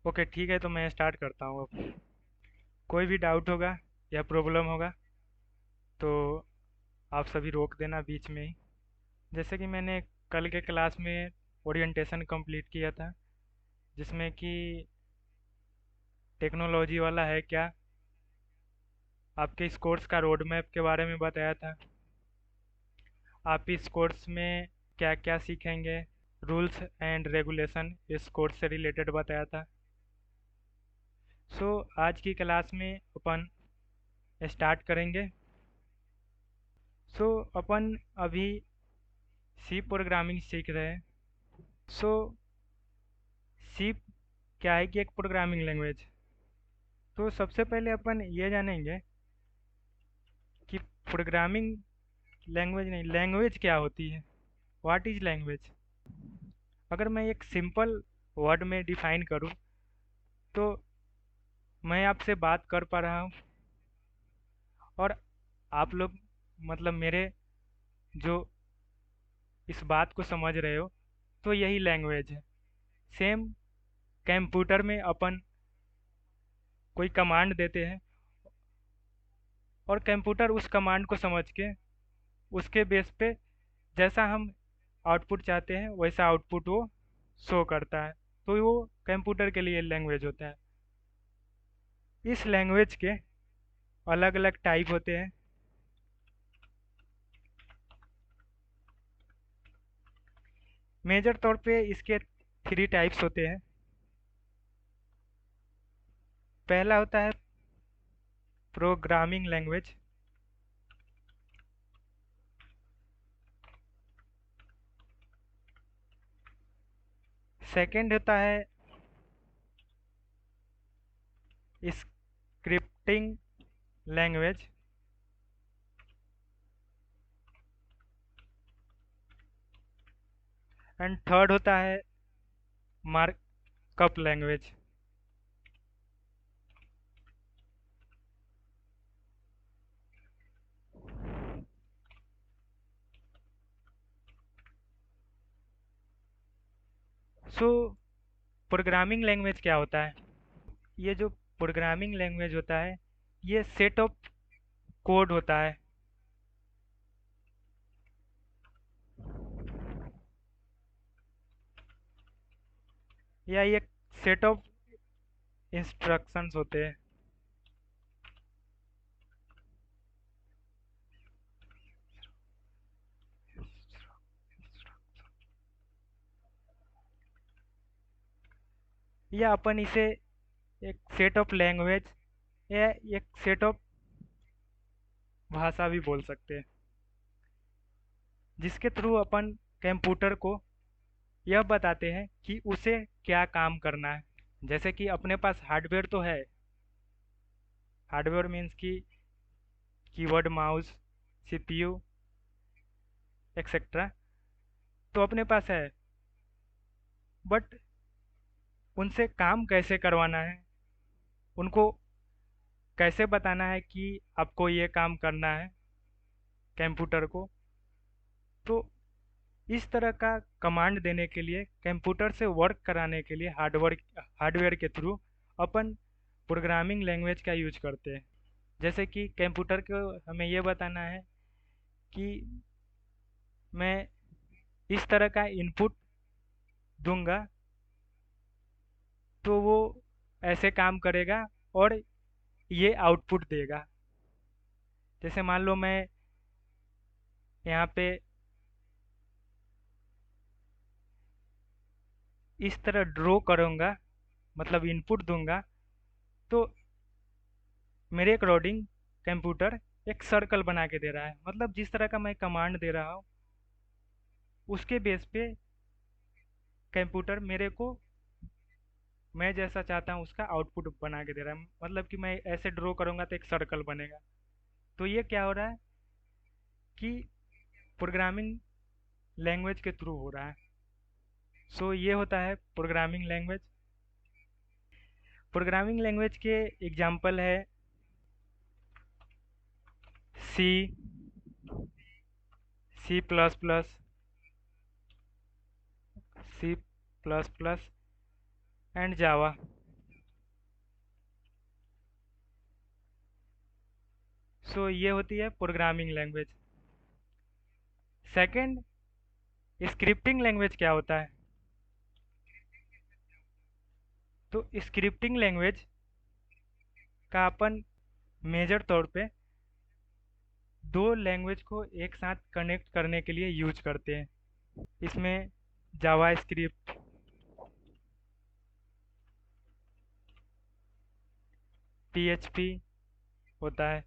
Okay ठीक है, तो मैं स्टार्ट करता हूँ अब। कोई भी डाउट होगा या प्रॉब्लम होगा तो आप सभी रोक देना बीच में ही। जैसे कि मैंने कल के क्लास में ओरिएंटेशन कंप्लीट किया था, जिसमें कि टेक्नोलॉजी वाला है क्या, आपके इस कोर्स का रोड मैप के बारे में बताया था। आप इस कोर्स में क्या क्या सीखेंगे, रूल्स एंड रेगुलेशन इस कोर्स से रिलेटेड बताया था। सो आज की क्लास में अपन स्टार्ट करेंगे। अपन अभी सी प्रोग्रामिंग सीख रहे हैं। सो सी क्या है कि एक प्रोग्रामिंग लैंग्वेज। तो सबसे पहले अपन ये जानेंगे कि प्रोग्रामिंग लैंग्वेज नहीं, लैंग्वेज क्या होती है। What is language. अगर मैं एक सिंपल वर्ड में डिफाइन करूँ तो मैं आपसे बात कर पा रहा हूँ और आप लोग मतलब मेरे जो इस बात को समझ रहे हो, तो यही लैंग्वेज है। सेम कंप्यूटर में अपन कोई कमांड देते हैं और कंप्यूटर उस कमांड को समझ के उसके बेस पे जैसा हम आउटपुट चाहते हैं वैसा आउटपुट वो शो करता है। तो वो कंप्यूटर के लिए लैंग्वेज होता है। इस लैंग्वेज के अलग अलग टाइप होते हैं। मेजर तौर पे इसके थ्री टाइप्स होते हैं। पहला होता है प्रोग्रामिंग लैंग्वेज। सेकंड होता है स्क्रिप्टिंग लैंग्वेज। एंड थर्ड होता है मार्कअप लैंग्वेज। सो प्रोग्रामिंग लैंग्वेज क्या होता है। ये जो प्रोग्रामिंग लैंग्वेज होता है, ये सेट ऑफ कोड होता है या ये सेट ऑफ इंस्ट्रक्शंस होते हैं। या अपन इसे एक सेट ऑफ लैंग्वेज या एक सेट ऑफ भाषा भी बोल सकते हैं, जिसके थ्रू अपन कंप्यूटर को यह बताते हैं कि उसे क्या काम करना है। जैसे कि अपने पास हार्डवेयर तो है। हार्डवेयर मीन्स कि कीबोर्ड, माउस, सीपीयू एक्सेट्रा तो अपने पास है। बट उनसे काम कैसे करवाना है, उनको कैसे बताना है कि आपको ये काम करना है कंप्यूटर को, तो इस तरह का कमांड देने के लिए, कंप्यूटर से वर्क कराने के लिए हार्डवेयर के थ्रू अपन प्रोग्रामिंग लैंग्वेज का यूज करते हैं। जैसे कि कंप्यूटर को हमें ये बताना है कि मैं इस तरह का इनपुट दूंगा तो वो ऐसे काम करेगा और ये आउटपुट देगा। जैसे मान लो मैं यहाँ पे इस तरह ड्रॉ करूँगा, मतलब इनपुट दूंगा, तो मेरे अकॉर्डिंग कंप्यूटर एक सर्कल बना के दे रहा है। मतलब जिस तरह का मैं कमांड दे रहा हूँ उसके बेस पे कंप्यूटर मेरे को मैं जैसा चाहता हूँ उसका आउटपुट बना के दे रहा है। मतलब कि मैं ऐसे ड्रॉ करूँगा तो एक सर्कल बनेगा। तो ये क्या हो रहा है कि प्रोग्रामिंग लैंग्वेज के थ्रू हो रहा है। सो ये होता है प्रोग्रामिंग लैंग्वेज। प्रोग्रामिंग लैंग्वेज के एग्जांपल है C, C plus plus, C plus plus and Java. So ये होती है programming language. Second, scripting language क्या होता है? तो स्क्रिप्टिंग लैंग्वेज का अपन मेजर तौर पे दो लैंग्वेज को एक साथ कनेक्ट करने के लिए यूज करते हैं। इसमें जावा स्क्रिप्ट, पीएचपी होता है।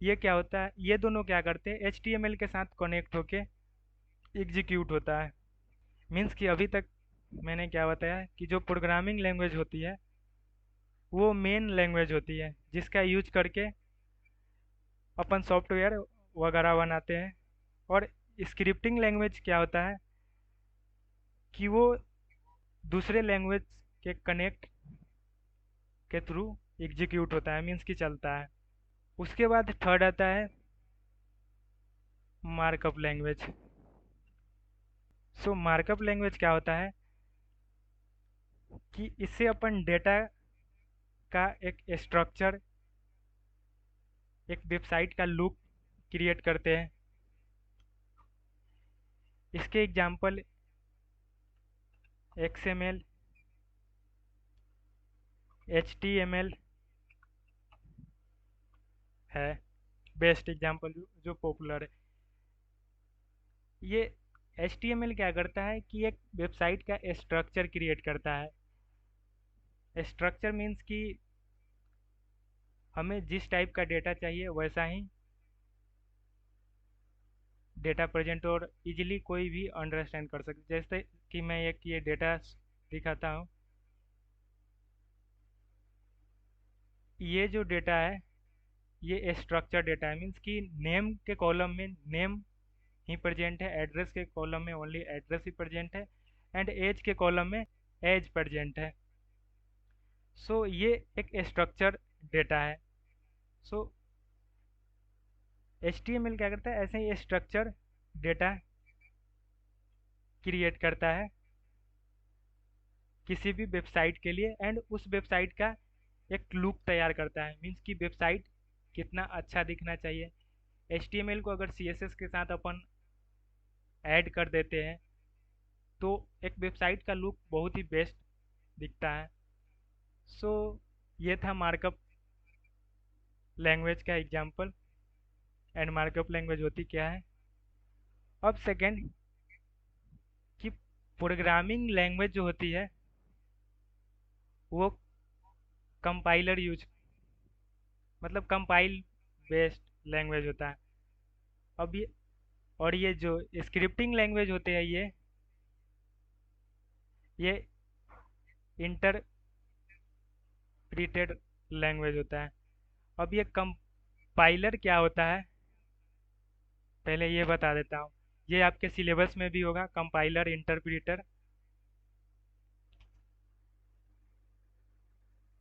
ये क्या होता है? ये दोनों क्या करते हैं, एचटीएमएल के साथ कनेक्ट होके एग्जीक्यूट होता है। मीन्स कि अभी तक मैंने क्या बताया कि जो प्रोग्रामिंग लैंग्वेज होती है वो मेन लैंग्वेज होती है जिसका यूज करके अपन सॉफ्टवेयर वगैरह बनाते हैं। और स्क्रिप्टिंग लैंग्वेज क्या होता है कि वो दूसरे लैंग्वेज के कनेक्ट के थ्रू एग्जीक्यूट होता है, मीन्स कि चलता है। उसके बाद थर्ड आता है मार्कअप लैंग्वेज। सो मार्कअप लैंग्वेज क्या होता है कि इससे अपन डेटा का एक स्ट्रक्चर, एक वेबसाइट का लुक क्रिएट करते हैं। इसके एग्जांपल XML, HTML है, बेस्ट एग्जांपल जो पॉपुलर है। ये HTML क्या करता है कि एक वेबसाइट का स्ट्रक्चर क्रिएट करता है। स्ट्रक्चर मीन्स कि हमें जिस टाइप का डेटा चाहिए वैसा ही डेटा प्रेजेंट और इजीली कोई भी अंडरस्टैंड कर सकते। जैसे कि मैं एक ये डेटा दिखाता हूँ। ये जो डेटा है ये स्ट्रक्चर डेटा है, मीन्स कि नेम के कॉलम में नेम ही प्रेजेंट है, एड्रेस के कॉलम में ओनली एड्रेस ही प्रेजेंट है, एंड एज के कॉलम में एज प्रेजेंट है। सो ये एक स्ट्रक्चर डेटा है। सो HTML क्या करता है, ऐसे ही स्ट्रक्चर डेटा क्रिएट करता है किसी भी वेबसाइट के लिए, एंड उस वेबसाइट का एक लुक तैयार करता है, मीन्स कि वेबसाइट कितना अच्छा दिखना चाहिए। HTML को अगर CSS के साथ अपन ऐड कर देते हैं तो एक वेबसाइट का लुक बहुत ही बेस्ट दिखता है। सो ये था मार्कअप लैंग्वेज का एग्जांपल। एंड मार्कअप लैंग्वेज होती क्या है? अब सेकंड, कि प्रोग्रामिंग लैंग्वेज जो होती है वो कंपाइलर यूज, मतलब कंपाइल बेस्ड लैंग्वेज होता है। अब ये और ये जो स्क्रिप्टिंग लैंग्वेज होते हैं ये इंटरप्रिटेड लैंग्वेज होता है। अब ये कंपाइलर क्या होता है पहले ये बता देता हूँ। ये आपके सिलेबस में भी होगा, कंपाइलर इंटरप्रिटर।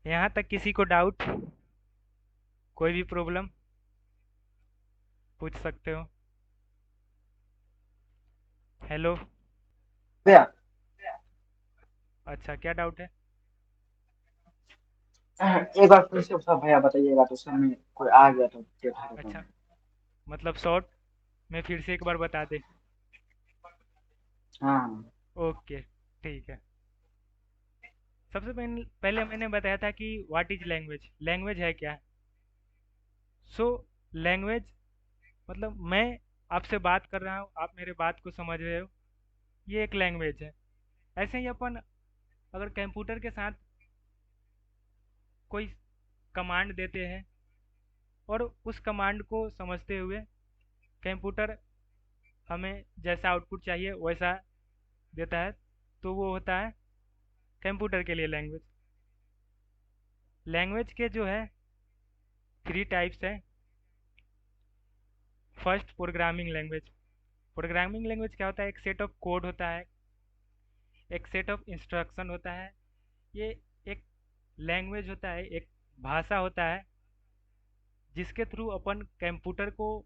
यहाँ तक किसी को डाउट, कोई भी प्रॉब्लम पूछ सकते हो। हेलो। भैया, अच्छा, क्या डाउट है? एक बार फिर से सब भैया बताइएगा, तो सर में कोई आ गया तो देखा रहता अच्छा, हूँ। मतलब शॉर्ट में फिर से एक बार बता दे। हाँ। ओके, ठीक है। सबसे पहले मैंने बताया था कि व्हाट इज लैंग्वेज। लैंग्वेज है क्या? सो लैंग्वेज मतलब मैं आपसे बात कर रहा हूँ, आप मेरे बात को समझ रहे हो, ये एक लैंग्वेज है। ऐसे ही अपन अगर कंप्यूटर के साथ कोई कमांड देते हैं और उस कमांड को समझते हुए कंप्यूटर हमें जैसा आउटपुट चाहिए वैसा देता है, तो वो होता है कंप्यूटर के लिए लैंग्वेज। लैंग्वेज के जो है 3 टाइप्स हैं। First, programming language. Programming language क्या होता है? एक सेट ऑफ कोड होता है, एक सेट ऑफ इंस्ट्रक्शन होता है। ये एक लैंग्वेज होता है, एक भाषा होता है जिसके थ्रू अपन कंप्यूटर को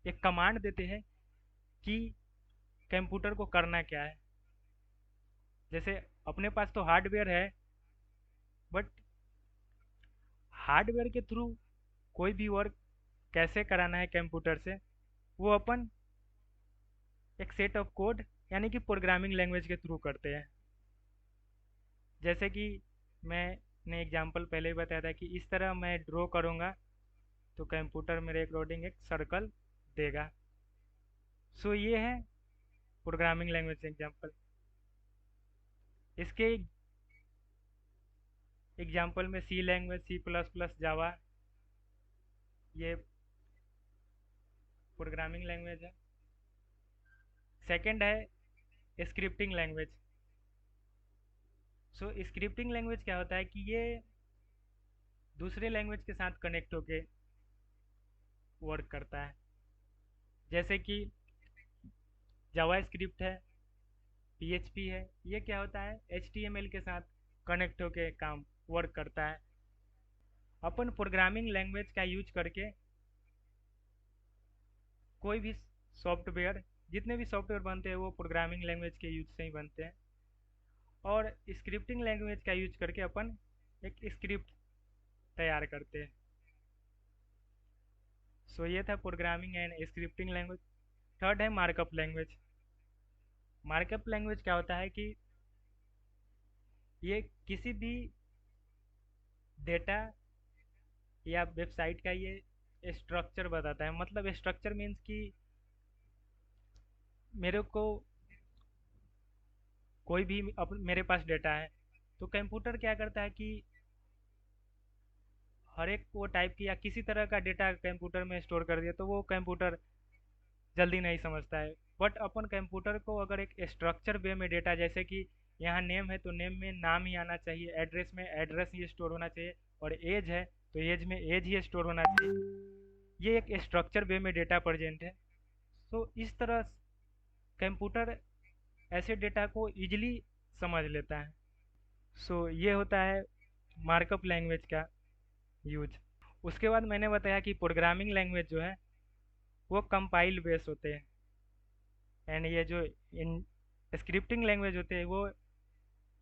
एक कमांड देते हैं कि कंप्यूटर को करना क्या है। जैसे अपने पास तो हार्डवेयर है, बट हार्डवेयर के थ्रू कोई भी वर्क कैसे कराना है कंप्यूटर से, वो अपन एक सेट ऑफ कोड यानी कि प्रोग्रामिंग लैंग्वेज के थ्रू करते हैं। जैसे कि मैंने एग्जांपल पहले ही बताया था कि इस तरह मैं ड्रॉ करूँगा तो कंप्यूटर मेरे अकॉर्डिंग एक सर्कल देगा। सो ये है प्रोग्रामिंग लैंग्वेज एग्जांपल। इसके एग्जांपल में सी लैंग्वेज, सी प्लस प्लस, जावा, ये प्रोग्रामिंग लैंग्वेज है। सेकंड है स्क्रिप्टिंग लैंग्वेज। सो स्क्रिप्टिंग लैंग्वेज क्या होता है कि ये दूसरे लैंग्वेज के साथ कनेक्ट होके वर्क करता है। जैसे कि जावा स्क्रिप्ट है, पीएचपी है, ये क्या होता है एचटीएमएल के साथ कनेक्ट होके काम वर्क करता है। अपन प्रोग्रामिंग लैंग्वेज का यूज करके कोई भी सॉफ्टवेयर, जितने भी सॉफ्टवेयर बनते हैं वो प्रोग्रामिंग लैंग्वेज के यूज से ही बनते हैं। और स्क्रिप्टिंग लैंग्वेज का यूज करके अपन एक स्क्रिप्ट तैयार करते हैं। सो ये था programming and scripting language. Third है मार्कअप लैंग्वेज। मार्कअप लैंग्वेज क्या होता है कि ये किसी भी डेटा या वेबसाइट का ये स्ट्रक्चर बताता है। मतलब स्ट्रक्चर मीन्स कि मेरे को कोई भी मेरे पास डेटा है तो कंप्यूटर क्या करता है कि हर एक वो टाइप की या किसी तरह का डेटा कंप्यूटर में स्टोर कर दिया तो वो कंप्यूटर जल्दी नहीं समझता है। बट अपन कंप्यूटर को अगर एक स्ट्रक्चर वे में डेटा, जैसे कि यहाँ नेम है तो नेम में नाम ही आना चाहिए, एड्रेस में एड्रेस ही स्टोर होना चाहिए, और एज है तो एज में एज ही स्टोर होना चाहिए, ये एक स्ट्रक्चर वे में डेटा प्रेजेंट है। तो इस तरह कंप्यूटर ऐसे डेटा को इजीली समझ लेता है। सो ये होता है मार्कअप लैंग्वेज का यूज। उसके बाद मैंने बताया कि प्रोग्रामिंग लैंग्वेज जो है वो कंपाइल बेस होते हैं, एंड ये जो इन स्क्रिप्टिंग लैंग्वेज होते हैं वो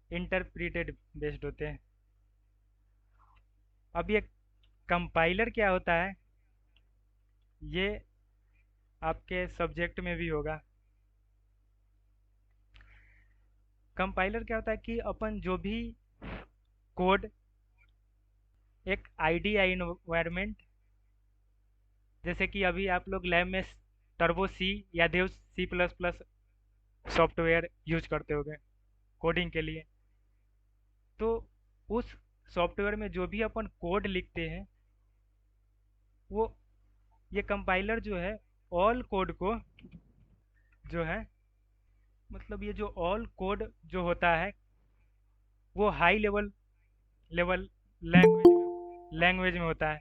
इंटरप्रिटेड बेस्ड होते हैं। अब ये कंपाइलर क्या होता है ये आपके सब्जेक्ट में भी होगा। कंपाइलर क्या होता है कि अपन जो भी कोड एक आईडीआई इन्वायरमेंट, जैसे कि अभी आप लोग लैब में टर्बो सी या dev C plus plus software use करते होंगे कोडिंग के लिए, तो उस सॉफ्टवेयर में जो भी अपन कोड लिखते हैं वो ये कंपाइलर जो है ऑल कोड को जो है, मतलब ये जो ऑल कोड जो होता है वो हाई लेवल लेवल लैंग्वेज में होता है।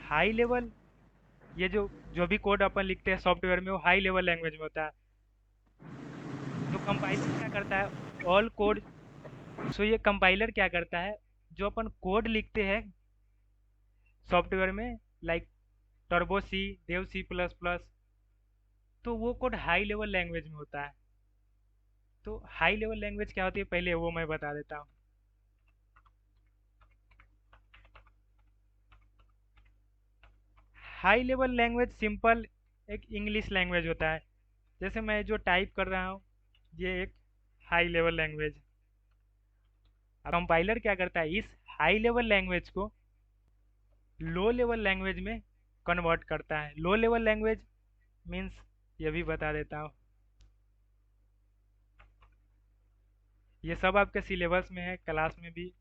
हाई लेवल, ये जो जो भी कोड अपन लिखते हैं सॉफ्टवेयर में वो हाई लेवल लैंग्वेज में होता है। तो कंपाइलर क्या करता है ऑल कोड। सो ये कंपाइलर क्या करता है जो अपन कोड लिखते हैं सॉफ्टवेयर में, लाइक टर्बो सी, देव सी प्लस प्लस, तो वो कोड हाई लेवल लैंग्वेज में होता है। तो हाई लेवल लैंग्वेज क्या होती है पहले वो मैं बता देता हूँ। हाई लेवल लैंग्वेज सिंपल एक इंग्लिश लैंग्वेज होता है। जैसे मैं जो टाइप कर रहा हूँ ये एक हाई लेवल लैंग्वेज। कंपाइलर क्या करता है इस हाई लेवल लैंग्वेज को लो लेवल लैंग्वेज में कन्वर्ट करता है। लो लेवल लैंग्वेज मीन्स ये भी बता देता हूँ, ये सब आपके सिलेबस में है, क्लास में भी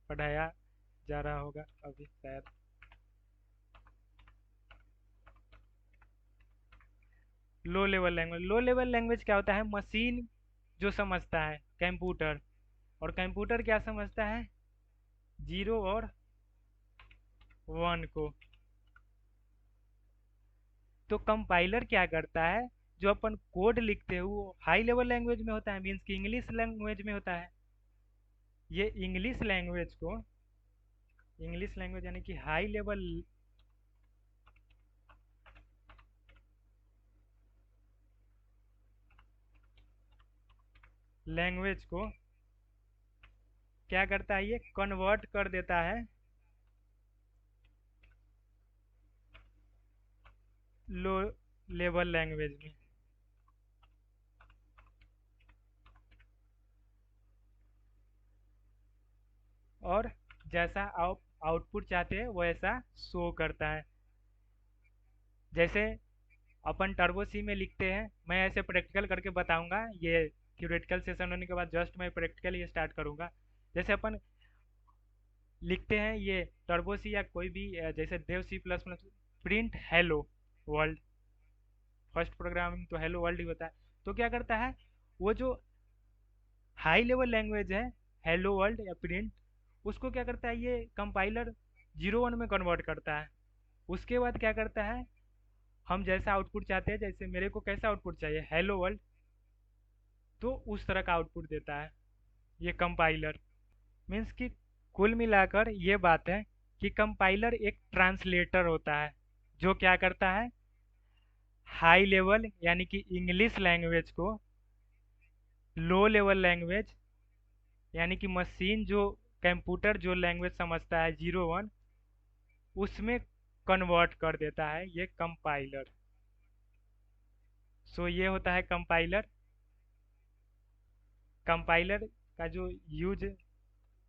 पढ़ाया जा रहा होगा अभी शायद। लो लेवल लैंग्वेज क्या होता है मशीन जो समझता है कंप्यूटर, और कंप्यूटर क्या समझता है जीरो और वन को। तो कंपाइलर क्या करता है जो अपन कोड लिखते हैं वो हाई लेवल लैंग्वेज में होता है, मीन्स कि इंग्लिश लैंग्वेज में होता है। ये इंग्लिश लैंग्वेज यानी कि हाई लेवल लैंग्वेज को क्या करता है ये कन्वर्ट कर देता है लो लेवल लैंग्वेज में। और जैसा आप आउटपुट चाहते हैं वैसा शो करता है। जैसे अपन टर्बो सी में लिखते हैं, मैं ऐसे प्रैक्टिकल करके बताऊंगा, ये थ्योरेटिकल सेशन होने के बाद जस्ट मैं प्रैक्टिकल ये स्टार्ट करूंगा। जैसे अपन लिखते हैं ये टर्बो सी या कोई भी जैसे dev C plus plus, print hello world. First programming तो हेलो वर्ल्ड ही होता है। तो क्या करता है, वो जो हाई लेवल लैंग्वेज है हेलो वर्ल्ड या प्रिंट, उसको क्या करता है ये कंपाइलर 0 1 में कन्वर्ट करता है। उसके बाद क्या करता है, हम जैसा आउटपुट चाहते हैं, जैसे मेरे को कैसा आउटपुट चाहिए हेलो वर्ल्ड, तो उस तरह का आउटपुट देता है ये कंपाइलर। मीन्स कि कुल मिलाकर ये बात है कि कंपाइलर एक ट्रांसलेटर होता है, जो क्या करता है हाई लेवल यानी कि इंग्लिश लैंग्वेज को लो लेवल लैंग्वेज यानी कि मशीन जो कंप्यूटर जो लैंग्वेज समझता है 0 1, उसमें कन्वर्ट कर देता है ये कंपाइलर। सो ये होता है कंपाइलर। कंपाइलर का जो यूज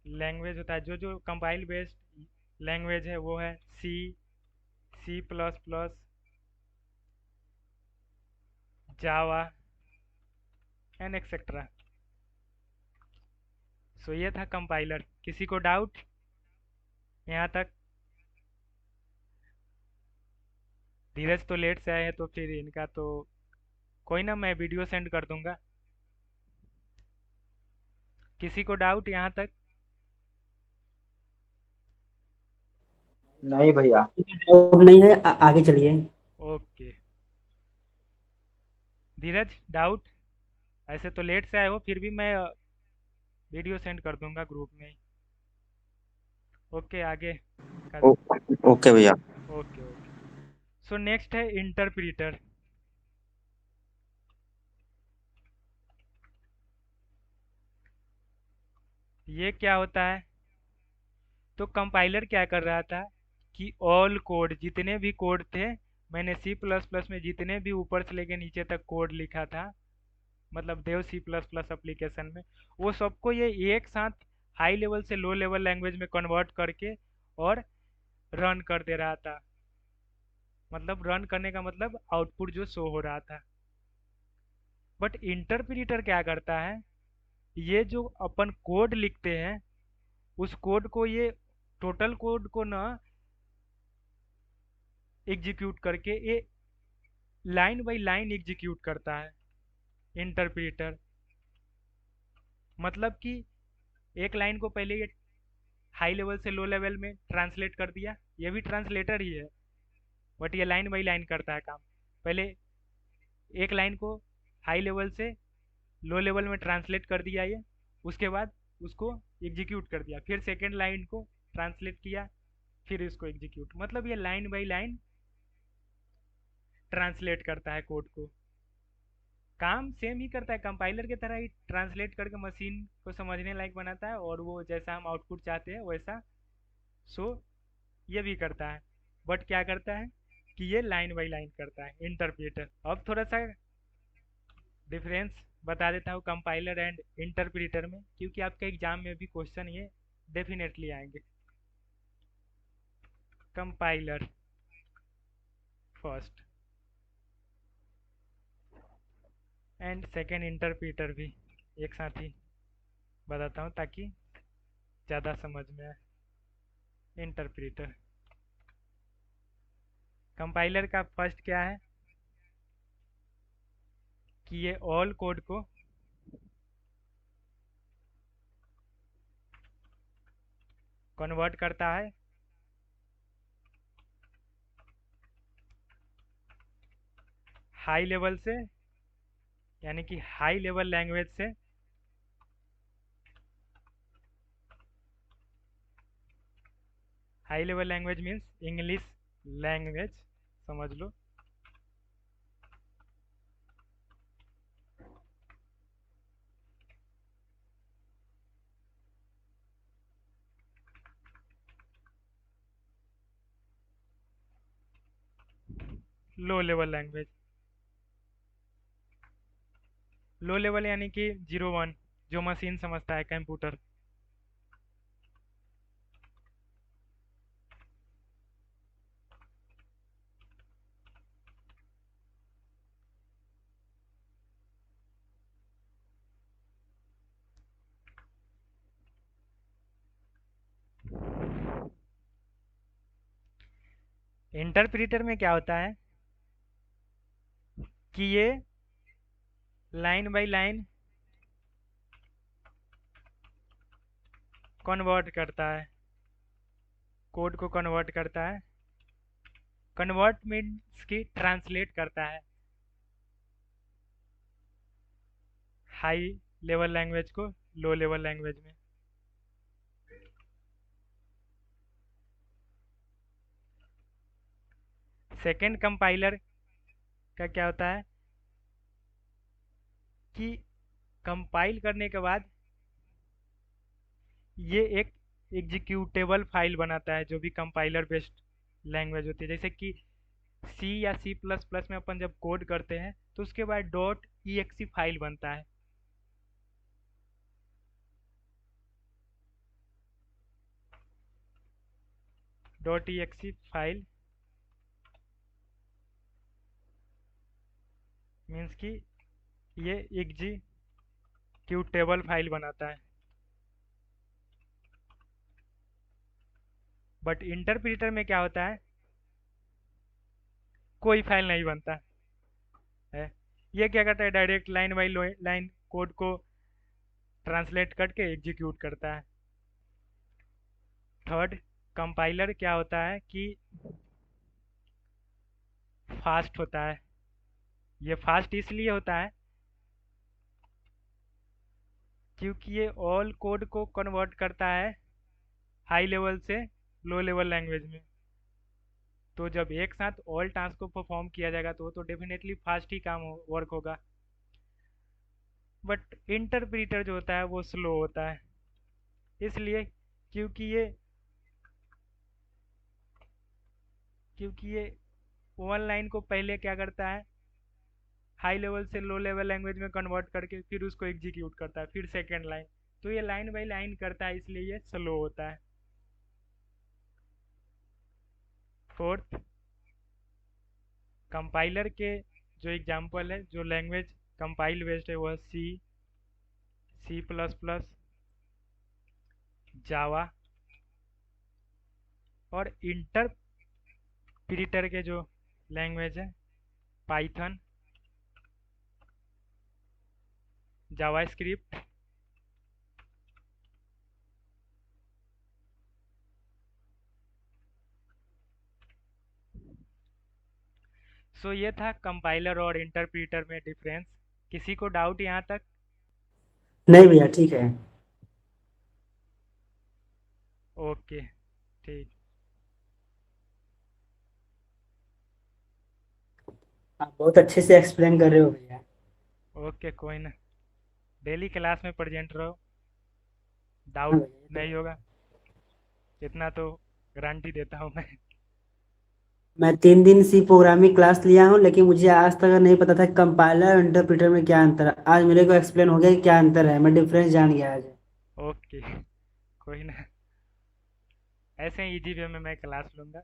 लैंग्वेज होता है, जो जो कंपाइल बेस्ड लैंग्वेज है वो है C, C plus plus, Java and etcetera. So ये था कंपाइलर। किसी को डाउट यहाँ तक? धीरज तो लेट से आए हैं तो फिर इनका तो कोई ना, मैं वीडियो सेंड कर दूंगा। किसी को डाउट यहाँ तक? नहीं भैया। अब नहीं है, आगे चलिए। ओके। धीरज डाउट? ऐसे तो लेट से आए हो, फिर भी मैं वीडियो सेंड कर दूंगा ग्रुप में। ओके आगे का। ओ, ओके भैया। Okay okay. सो नेक्स्ट है इंटरप्रीटर। ये क्या होता है? तो कंपाइलर क्या कर रहा था कि ऑल कोड, जितने भी कोड थे, मैंने सी प्लस प्लस में जितने भी ऊपर से लेके नीचे तक कोड लिखा था, मतलब देव सी प्लस प्लस एप्लीकेशन में, वो सबको ये एक साथ हाई लेवल से लो लेवल लैंग्वेज में कन्वर्ट करके और रन कर दे रहा था। मतलब रन करने का मतलब आउटपुट जो शो हो रहा था। बट इंटरप्रीटर क्या करता है, ये जो अपन कोड लिखते हैं उस कोड को ये टोटल कोड को ना एग्जीक्यूट करके ये लाइन बाय लाइन एग्जीक्यूट करता है इंटरप्रीटर। मतलब कि एक लाइन को पहले ये हाई लेवल से लो लेवल में ट्रांसलेट कर दिया, ये भी ट्रांसलेटर ही है, बट ये लाइन बाई लाइन करता है काम। पहले एक लाइन को हाई लेवल से लो लेवल में ट्रांसलेट कर दिया ये, उसके बाद उसको एग्जीक्यूट कर दिया, फिर सेकेंड लाइन को ट्रांसलेट किया, फिर इसको एग्जीक्यूट। मतलब ये लाइन बाई लाइन ट्रांसलेट करता है कोड को। काम सेम ही करता है, कंपाइलर की तरह ही ट्रांसलेट करके मशीन को समझने लायक बनाता है, और वो जैसा हम आउटपुट चाहते हैं वैसा सो ये भी करता है। बट क्या करता है कि ये लाइन बाई लाइन करता है इंटरप्रेटर। अब थोड़ा सा डिफरेंस बता देता हूँ कंपाइलर एंड इंटरप्रेटर में, क्योंकि आपके एग्जाम में भी क्वेश्चन ये डेफिनेटली आएंगे। Compiler first and second interpreter भी एक साथ ही बताता हूँ ताकि ज़्यादा समझ में आए। इंटरप्रेटर, कंपाइलर का फर्स्ट क्या है कि ये ऑल कोड को कन्वर्ट करता है हाई लेवल से, यानी कि हाई लेवल लैंग्वेज से high level language means English language, समझ लो। Low level language. Low level यानी कि 0 1, जो मशीन समझता है, कंप्यूटर। इंटरप्रीटर में क्या होता है कि ये लाइन बाय लाइन कन्वर्ट करता है, कोड को कन्वर्ट करता है। कन्वर्ट मीन्स कि ट्रांसलेट करता है हाई लेवल लैंग्वेज को लो लेवल लैंग्वेज में। सेकेंड कंपाइलर का क्या होता है कि कंपाइल करने के बाद ये एक एग्जीक्यूटेबल फाइल बनाता है, जो भी कंपाइलर बेस्ड लैंग्वेज होती है। जैसे कि सी या C++ में अपन जब कोड करते हैं तो उसके बाद .exe फाइल बनता है। .exe फाइल मीन्स कि ये एग्जीक्यूटेबल फाइल बनाता है। बट इंटरप्रीटर में क्या होता है, कोई फाइल नहीं बनता है। ये क्या करता है, direct line by line code को ट्रांसलेट करके एग्जीक्यूट करता है। थर्ड कंपाइलर क्या होता है कि फास्ट होता है। ये फास्ट इसलिए होता है क्योंकि ये ऑल कोड को कन्वर्ट करता है हाई लेवल से लो लेवल लैंग्वेज में। तो जब एक साथ ऑल टास्क को परफॉर्म किया जाएगा तो डेफिनेटली फास्ट ही काम वर्क होगा। बट इंटरप्रीटर जो होता है वो स्लो होता है, इसलिए क्योंकि ये वन लाइन को पहले क्या करता है, हाई लेवल से लो लेवल लैंग्वेज में कन्वर्ट करके फिर उसको एग्जीक्यूट करता है, फिर सेकेंड लाइन। तो ये लाइन बाई लाइन करता है, इसलिए ये स्लो होता है। फोर्थ कंपाइलर के जो एग्जांपल है, जो लैंग्वेज कंपाइल बेस्ड है, वह C++, जावा, और इंटरप्रीटर के जो लैंग्वेज है, पाइथन, जावास्क्रिप्ट, सो ये था कंपाइलर और इंटरप्रीटर में डिफरेंस। किसी को डाउट यहाँ तक? नहीं भैया ठीक है। ओके, ठीक। आप बहुत अच्छे से एक्सप्लेन कर रहे हो भैया। ओके, कोई ना, डेली क्लास में प्रेजेंट रहो, हाँ डाउट भैया ये नहीं तो होगा, इतना तो गारंटी देता हूँ मैं। मैं 3 दिन सी प्रोग्रामिंग क्लास लिया हूँ, लेकिन मुझे आज तक नहीं पता था कंपाइलर और इंटरप्रेटर में क्या अंतर है। आज मेरे को एक्सप्लेन हो गया कि क्या अंतर है, मैं डिफरेंस जान गया आज। ओके, कोई ना, ऐसे ही इजी वे में मैं क्लास लूँगा।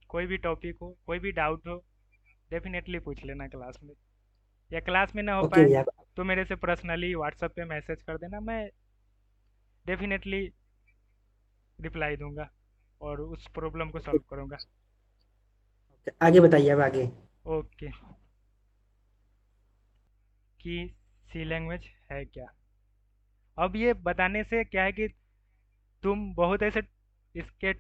कोई भी टॉपिक हो, कोई भी डाउट हो, डेफिनेटली पूछ लेना क्लास में, या क्लास में ना हो ओके पाए भैया। तो मेरे से पर्सनली व्हाट्सएप पे मैसेज कर देना, मैं डेफिनेटली रिप्लाई दूंगा और उस प्रॉब्लम को ओके, सॉल्व करूंगा। आगे बताइए अब आगे। ओके, कि सी लैंग्वेज है क्या। अब ये बताने से क्या है कि तुम बहुत ऐसे इसके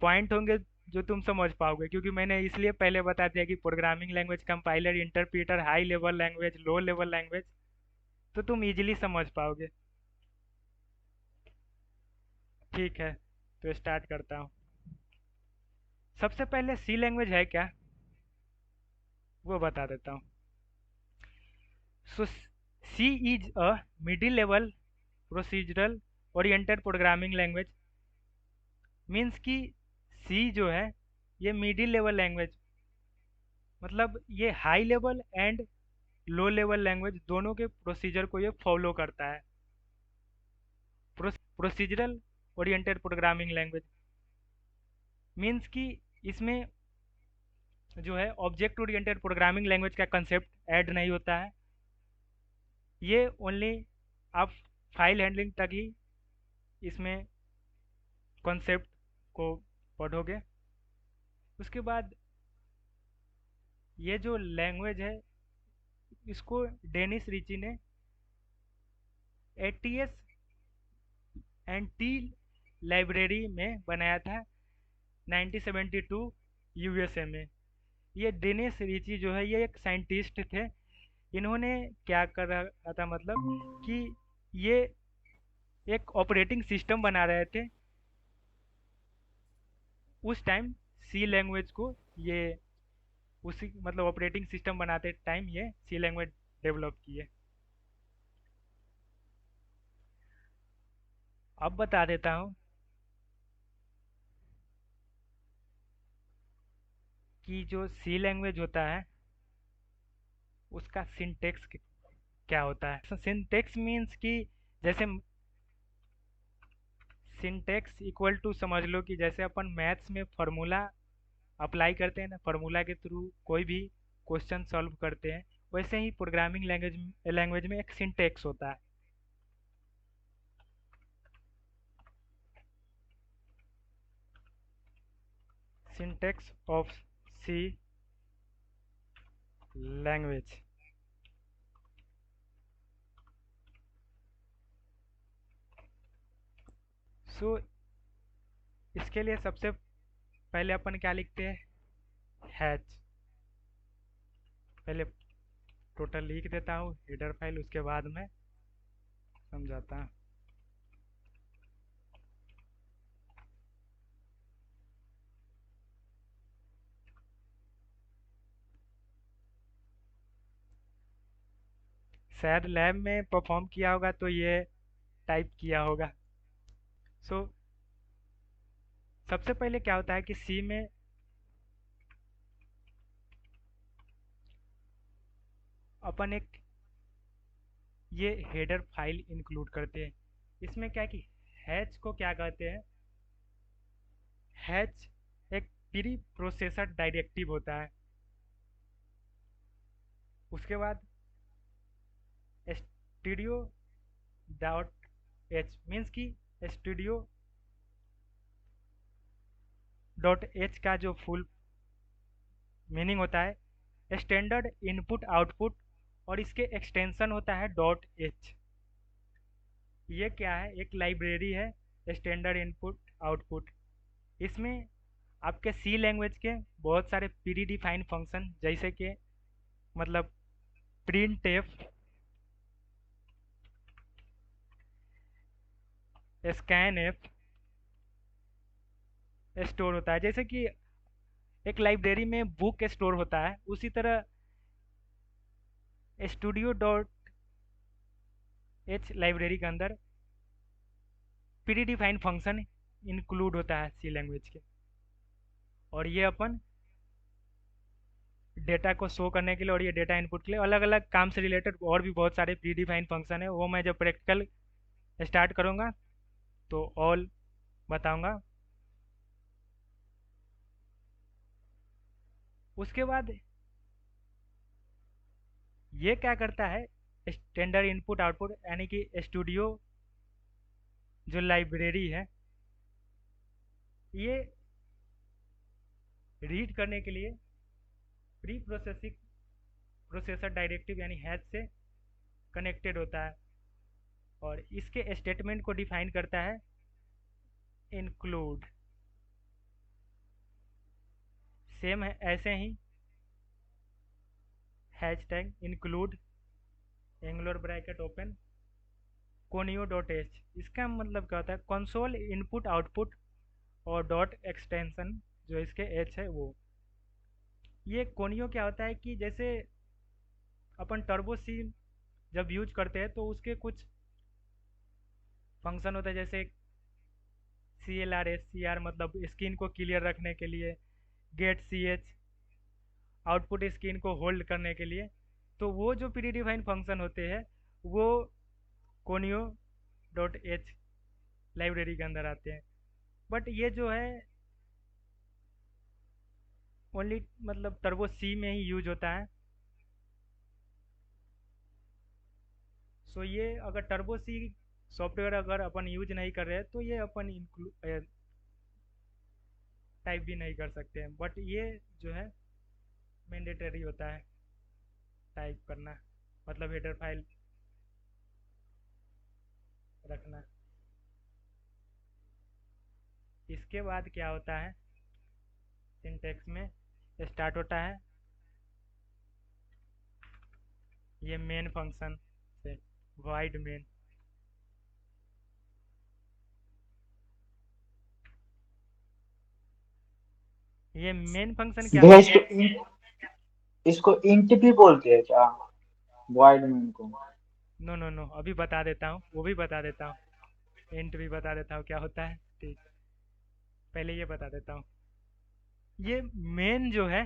पॉइंट होंगे जो तुम समझ पाओगे, क्योंकि मैंने इसलिए पहले बता दिया कि programming language, compiler, interpreter, high level language, low level language, तो तुम इजीली समझ पाओगे। ठीक है, तो स्टार्ट करता हूँ। सबसे पहले सी लैंग्वेज है क्या वो बता देता हूँ। So C is a middle level procedural oriented programming language. Means कि सी जो है ये मिडिल लेवल लैंग्वेज मतलब ये high level and low level language दोनों के प्रोसीजर को ये फॉलो करता है। Procedural oriented programming language means कि इसमें जो है ऑब्जेक्ट ओरिएंटेड प्रोग्रामिंग लैंग्वेज का कंसेप्ट ऐड नहीं होता है। ये ओनली आप फाइल हैंडलिंग तक ही इसमें कॉन्सेप्ट को पढ़ोगे। उसके बाद ये जो लैंग्वेज है इसको डेनिस रिची ने एटीएस एंड टी लाइब्रेरी में बनाया था 1972 यूएसए में। ये डेनिस रिची जो है ये एक साइंटिस्ट थे। इन्होंने क्या कर रहा था मतलब कि ये एक ऑपरेटिंग सिस्टम बना रहे थे उस टाइम सी लैंग्वेज को। ये उसी मतलब ऑपरेटिंग सिस्टम बनाते टाइम ये सी लैंग्वेज डेवलप किए। अब बता देता हूँ कि जो सी लैंग्वेज होता है उसका सिंटेक्स क्या होता है। सिंटेक्स मीन्स कि जैसे सिंटेक्स इक्वल टू समझ लो कि जैसे अपन मैथ्स में फार्मूला अप्लाई करते हैं ना, फार्मूला के थ्रू कोई भी क्वेश्चन सॉल्व करते हैं, वैसे ही प्रोग्रामिंग लैंग्वेज में एक सिंटेक्स होता है। Syntax of C language. So इसके लिए सबसे पहले अपन क्या लिखते हैं, हैच। पहले टोटल लिख देता हूँ हेडर फाइल, उसके बाद में समझाता हूँ। शायद लैब में परफॉर्म किया होगा तो ये टाइप किया होगा। सो सबसे पहले क्या होता है कि सी में अपन एक ये हेडर फाइल इंक्लूड करते हैं। इसमें क्या है कि हैच को क्या कहते हैं, हैच एक प्री प्रोसेसर डायरेक्टिव होता है। उसके बाद स्टूडियो डॉट एच मीन्स कि स्टूडियो डॉट एच का जो फुल मीनिंग होता है स्टैंडर्ड इनपुट आउटपुट, और इसके एक्सटेंशन होता है डॉट एच। ये क्या है, एक लाइब्रेरी है स्टैंडर्ड इनपुट आउटपुट। इसमें आपके सी लैंग्वेज के बहुत सारे प्री डिफाइंड फंक्शन जैसे कि मतलब print F, scan F store होता है। जैसे कि एक लाइब्रेरी में बुक स्टोर होता है, उसी तरह स्टूडियो डॉट एच लाइब्रेरी के अंदर प्री डिफाइंड फंक्शन इंक्लूड होता है सी लैंग्वेज के। और ये अपन डेटा को शो करने के लिए और ये डेटा इनपुट के लिए अलग अलग काम से रिलेटेड और भी बहुत सारे प्री डिफाइंड फंक्शन है। वो मैं जब प्रैक्टिकल स्टार्ट करूँगा तो ऑल बताऊँगा। उसके बाद ये क्या करता है, स्टैंडर्ड इनपुट आउटपुट यानी कि स्टूडियो जो लाइब्रेरी है ये रीड करने के लिए प्री प्रोसेसिंग प्रोसेसर डायरेक्टिव यानी हैश से कनेक्टेड होता है, और इसके स्टेटमेंट को डिफाइन करता है इंक्लूड। सेम है ऐसे ही hash tag include angular bracket open conio dot h. इसका मतलब क्या होता है, कंसोल इनपुट आउटपुट और डॉट एक्सटेंशन जो इसके एच है वो। ये कोनियो क्या होता है कि जैसे अपन टर्बो सी जब यूज करते हैं तो उसके कुछ फंक्शन होता है, जैसे C L R S C R मतलब स्क्रीन को क्लियर रखने के लिए, get C H, output screen को होल्ड करने के लिए। तो वो जो प्री डिफाइंड फंक्शन होते हैं वो कोनियो डॉट एच लाइब्रेरी के अंदर आते हैं। बट ये जो है ओनली मतलब टर्बो सी में ही यूज होता है। सो ये अगर टर्बो सी सॉफ्टवेयर अगर अपन यूज नहीं कर रहे हैं तो ये अपन टाइप भी नहीं कर सकते हैं। बट ये जो है मैंडेटरी होता है टाइप करना, मतलब हेडर फाइल रखना। इसके बाद क्या होता है, सिंटैक्स में स्टार्ट होता है ये मेन फंक्शन से, void मेन। ये मेन फंक्शन क्या भैया होता है? इसको इंट भी बोलते हैं क्या, वॉइड मेन को? नो नो नो, अभी बता देता हूँ, वो भी बता देता हूँ, इंट भी बता देता हूँ क्या होता है। ठीक, पहले ये बता देता हूँ। ये मेन जो है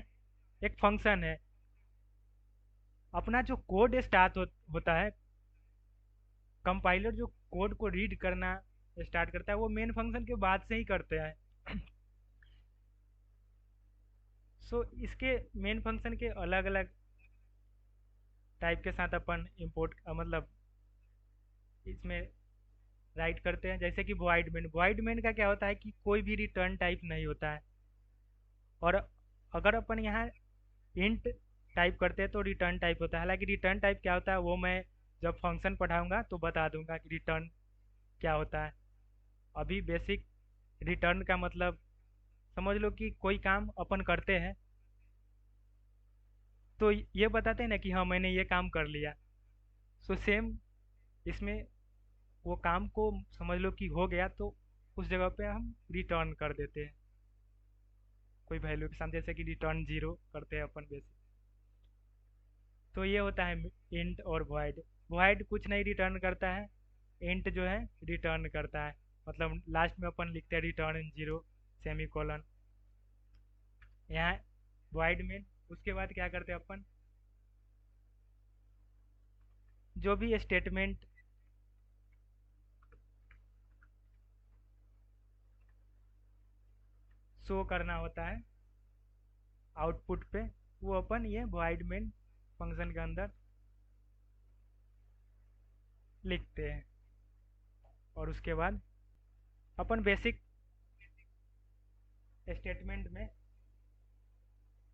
एक फंक्शन है। अपना जो कोड स्टार्ट होता है, कंपाइलर जो कोड को रीड करना स्टार्ट करता है वो मेन फंक्शन के बाद से ही करते हैं। सो इसके मेन फंक्शन के अलग अलग टाइप के साथ अपन इंपोर्ट मतलब इसमें राइट करते हैं। जैसे कि वॉइड मेन का क्या होता है कि कोई भी रिटर्न टाइप नहीं होता है। और अगर अपन यहाँ इंट टाइप करते हैं तो रिटर्न टाइप होता है। हालांकि रिटर्न टाइप क्या होता है वो मैं जब फंक्शन पढ़ाऊंगा तो बता दूंगा कि रिटर्न क्या होता है। अभी बेसिक रिटर्न का मतलब समझ लो कि कोई काम अपन करते हैं तो ये बताते हैं ना कि हाँ मैंने ये काम कर लिया। सो सेम इसमें वो काम को समझ लो कि हो गया तो उस जगह पे हम रिटर्न कर देते हैं कोई वैल्यू के साथ, जैसे कि रिटर्न 0 करते हैं अपन बेसिक। तो ये होता है इंट और वॉइड। वॉइड कुछ नहीं रिटर्न करता है, इंट जो है रिटर्न करता है। मतलब लास्ट में अपन लिखते हैं रिटर्न 0 सेमी कॉलन। यहाँ वॉइड में उसके बाद क्या करते हैं अपन, जो भी स्टेटमेंट शो करना होता है आउटपुट पे वो अपन ये वॉइड मेन फंक्शन के अंदर लिखते हैं। और उसके बाद अपन बेसिक स्टेटमेंट में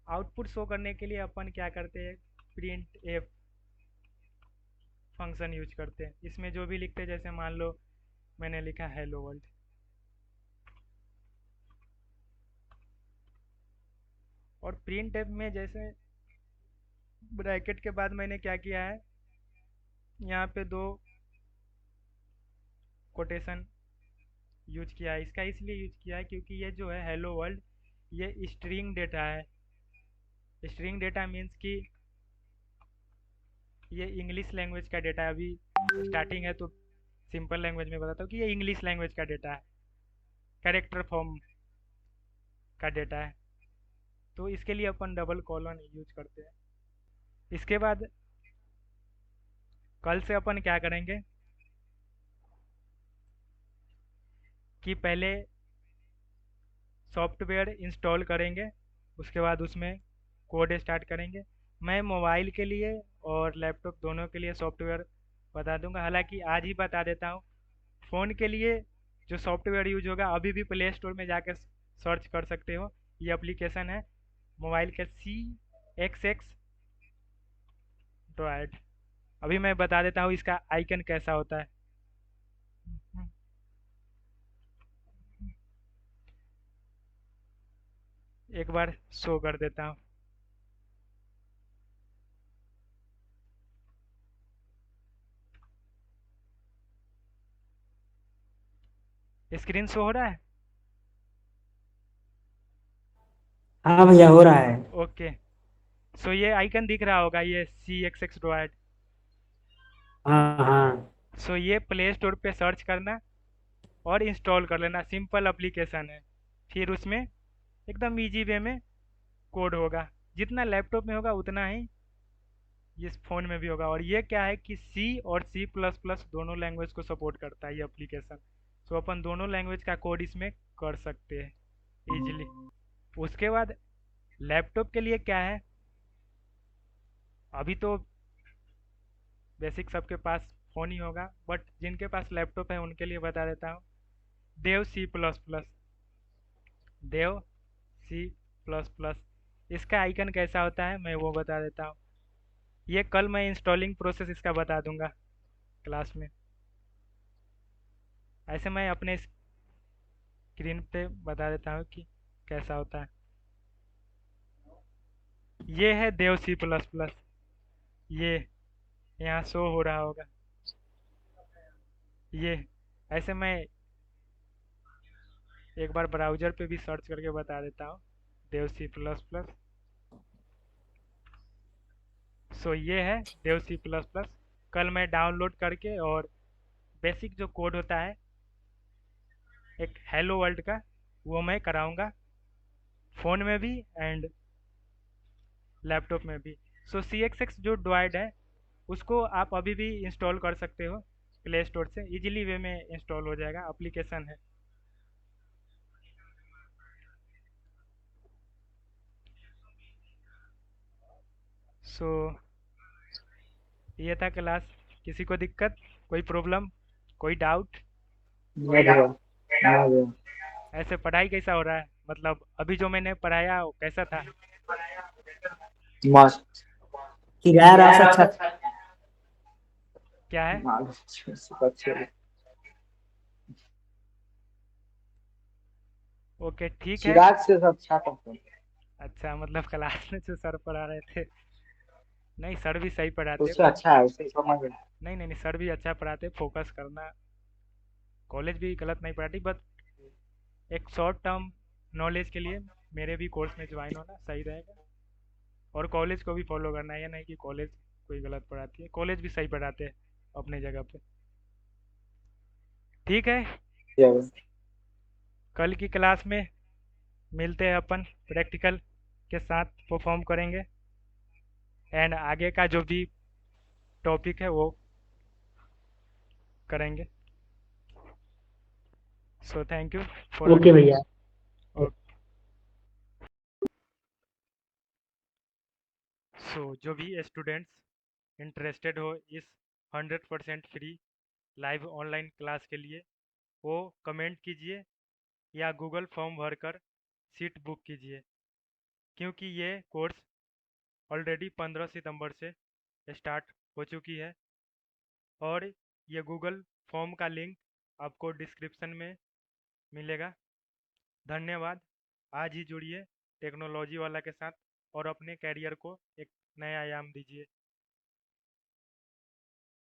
आउटपुट शो करने के लिए अपन क्या करते हैं, प्रिंट एफ फंक्शन यूज करते हैं। इसमें जो भी लिखते हैं, जैसे मान लो मैंने लिखा हेलो वर्ल्ड, और प्रिंट एफ में जैसे ब्रैकेट के बाद मैंने क्या किया है, यहाँ पे दो कोटेशन यूज किया है। इसका इसलिए यूज किया है क्योंकि ये जो है हेलो वर्ल्ड ये स्ट्रिंग डेटा है। स्ट्रिंग डेटा मीन्स कि ये इंग्लिश लैंग्वेज का डेटा है। अभी स्टार्टिंग है तो सिंपल लैंग्वेज में बताता हूँ कि ये इंग्लिश लैंग्वेज का डेटा है, कैरेक्टर फॉर्म का डेटा है। तो इसके लिए अपन डबल कॉलन यूज करते हैं। इसके बाद कल से अपन क्या करेंगे कि पहले सॉफ्टवेयर इंस्टॉल करेंगे, उसके बाद उसमें कोड स्टार्ट करेंगे। मैं मोबाइल के लिए और लैपटॉप दोनों के लिए सॉफ्टवेयर बता दूंगा। हालांकि आज ही बता देता हूँ, फ़ोन के लिए जो सॉफ्टवेयर यूज होगा अभी भी प्ले स्टोर में जाकर सर्च कर सकते हो। ये एप्लीकेशन है मोबाइल का CXX ड्रॉइड। अभी मैं बता देता हूँ इसका आइकन कैसा होता है। एक बार शो कर देता हूँ। स्क्रीन शो हो रहा है? हाँ भैया हो रहा है। ओके। सो ये आइकन दिख रहा होगा, ये CXX ड्रॉइड। हाँ हाँ। सो ये प्ले स्टोर पे सर्च करना और इंस्टॉल कर लेना, सिंपल एप्लीकेशन है। फिर उसमें एकदम इजी वे में कोड होगा। जितना लैपटॉप में होगा उतना ही इस फ़ोन में भी होगा। और ये क्या है कि सी और सी प्लस प्लस दोनों लैंग्वेज को सपोर्ट करता है ये एप्लीकेशन। सो अपन दोनों लैंग्वेज का कोड इसमें कर सकते हैं इजीली। उसके बाद लैपटॉप के लिए क्या है, अभी तो बेसिक सबके पास फ़ोन ही होगा, बट जिनके पास लैपटॉप है उनके लिए बता देता हूँ। देव सी प्लस प्लस, देव सी प्लस प्लस, इसका आइकन कैसा होता है मैं वो बता देता हूँ। ये कल मैं इंस्टॉलिंग प्रोसेस इसका बता दूंगा क्लास में। ऐसे मैं अपने स्क्रीन पे बता देता हूँ कि कैसा होता है। ये है देव सी प्लस प्लस, ये यहाँ शो हो रहा होगा। ये ऐसे मैं एक बार ब्राउज़र पे भी सर्च करके बता देता हूँ, देव सी प्लस प्लस। सो ये है देव सी प्लस प्लस। कल मैं डाउनलोड करके और बेसिक जो कोड होता है एक हेलो वर्ल्ड का, वो मैं कराऊंगा फ़ोन में भी एंड लैपटॉप में भी। सो सी एक्स एक्स जो ड्वाइड है उसको आप अभी भी इंस्टॉल कर सकते हो प्ले स्टोर से, इजीली वे में इंस्टॉल हो जाएगा, एप्लीकेशन है। सो ये था क्लास। किसी को दिक्कत, कोई प्रॉब्लम, कोई डाउट? नहीं भैया, नहीं भैया। ऐसे पढ़ाई कैसा हो रहा है, मतलब अभी जो मैंने पढ़ाया वो कैसा था? मस्त। किराया रास अच्छा था। क्या है? मालूम सब अच्छे। ओके ठीक है। चिराग से सब अच्छा था। अच्छा, मतलब क्लास में जो सर पढ़ा रहे थे, नहीं सर भी सही पढ़ाते। उससे अच्छा है, उससे समझ में। नहीं नहीं नहीं, सर भी अच्छा पढ़ाते, फोकस करना। कॉलेज भी गलत नहीं पढ़ाती, बस एक शॉर्ट टर्म नॉलेज के लिए मेरे भी कोर्स में ज्वाइन होना सही रहेगा। और कॉलेज को भी फॉलो करना, ये नहीं कि कॉलेज कोई गलत पढ़ाती है, कॉलेज भी सही पढ़ाते हैं अपने जगह पे। ठीक है, क्या हुआ? कल की क्लास में मिलते हैं अपन, प्रैक्टिकल के साथ परफॉर्म करेंगे एंड आगे का जो भी टॉपिक है वो करेंगे। So thank you for. Okay भैया। सो जो भी स्टूडेंट्स इंटरेस्टेड हो इस 100% फ्री लाइव ऑनलाइन क्लास के लिए, वो कमेंट कीजिए या गूगल फॉर्म भरकर सीट बुक कीजिए, क्योंकि ये कोर्स ऑलरेडी 15 सितंबर से स्टार्ट हो चुकी है। और ये गूगल फॉर्म का लिंक आपको डिस्क्रिप्शन में मिलेगा। धन्यवाद। आज ही जुड़िए टेक्नोलॉजी वाला के साथ और अपने कैरियर को एक नया आयाम दीजिए।